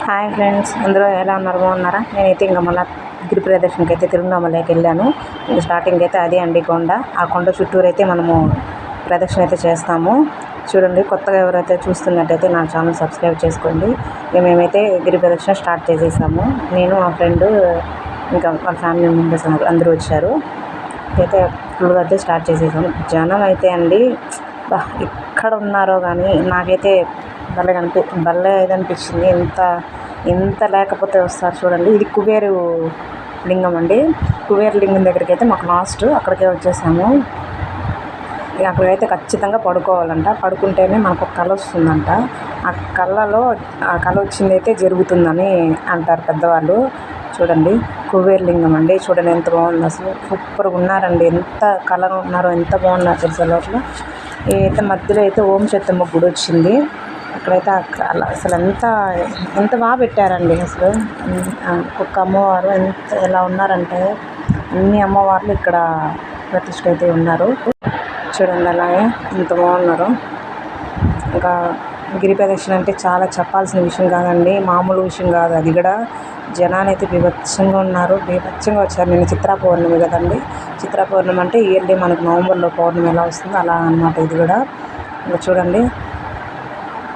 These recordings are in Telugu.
హాయ్ ఫ్రెండ్స్, అందరూ ఎలా ఉన్నారు? బాగున్నారా? నేనైతే ఇంకా మళ్ళీ గిరి ప్రదర్శనకి అయితే తిరువణామలైకి వెళ్ళాను. ఇంకా స్టార్టింగ్ అయితే అదే అండి కొండ. ఆ కొండ చుట్టూరు అయితే మనము ప్రదక్షిణ అయితే చేస్తాము. చూడండి, కొత్తగా ఎవరైతే చూస్తున్నట్టయితే నా ఛానల్ సబ్స్క్రైబ్ చేసుకోండి. మేమైతే గిరి ప్రదక్షిణ స్టార్ట్ చేసేసాము. నేను మా ఫ్రెండ్ ఇంకా వాళ్ళ ఫ్యామిలీ మెంబర్స్ అందరూ వచ్చారు. అయితే ఫుల్గా అయితే స్టార్ట్ చేసేసాము. జనం అయితే అండి ఎక్కడ ఉన్నారో కానీ నాకైతే భలే ఇదనిపించింది. ఎంత లేకపోతే వస్తారు చూడండి. ఇది కుబేరు లింగం అండి. కుబేరు లింగం దగ్గరికి అయితే మాకు లాస్ట్ అక్కడికే వచ్చేసాము. అక్కడికైతే ఖచ్చితంగా పడుకోవాలంట. పడుకుంటేనే మనకు కళ వస్తుందంట. ఆ కళ వచ్చింది అయితే జరుగుతుందని అంటారు పెద్దవాళ్ళు. చూడండి, కుబేరు లింగం అండి. చూడండి ఎంత బాగుంది, అసలు సూపర్గా ఉన్నారండి. ఎంత కళగా ఉన్నారో, ఎంత బాగున్నారు తెలుసా. లోపల అయితే మధ్యలో అయితే ఓం శక్తమ్మ గుడి వచ్చింది. అక్కడైతే అసలు ఎంత బాగా పెట్టారండి. అసలు ఒక్కొక్క అమ్మవారు ఎలా ఉన్నారంటే అన్ని అమ్మవార్లు ఇక్కడ ప్రతిష్ఠ అయితే ఉన్నారు. చూడండి అలాగే ఎంత బాగున్నారు. ఇంకా గిరి ప్రదక్షిణ అంటే చాలా చెప్పాల్సిన విషయం కాదండి, మామూలు విషయం కాదు. అది కూడా జనాలు అయితే బీభత్సంగా ఉన్నారు, బీభత్సంగా వచ్చారు. నేను చిత్రా పౌర్ణమి కదండి. చిత్రా పౌర్ణమి అంటే ఇయర్లీ మనకు నవంబర్లో పౌర్ణమి ఎలా వస్తుందో అలా అన్నమాట ఇది కూడా. ఇంకా చూడండి,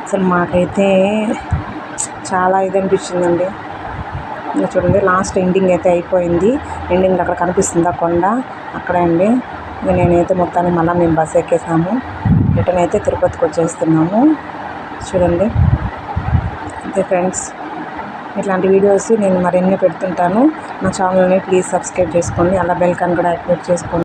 అసలు మాకైతే చాలా ఇది అనిపించిందండి. ఇంకా చూడండి, లాస్ట్ ఎండింగ్ అయితే అయిపోయింది. ఎండింగ్ అక్కడ కనిపిస్తుంది ఆ కొండ, అక్కడే అండి. ఇంకా నేనైతే మొత్తాన్ని మళ్ళీ మేము బస్ ఎక్కేసాము. రిటర్న్ అయితే తిరుపతికి వచ్చేస్తున్నాము. చూడండి అంతే ఫ్రెండ్స్. ఇట్లాంటి వీడియోస్ నేను మరిన్ని పెడుతుంటాను. నా ఛానల్ని ప్లీజ్ సబ్స్క్రైబ్ చేసుకోండి. అలా బెల్ కాన్ కూడా యాక్టివేట్ చేసుకోండి.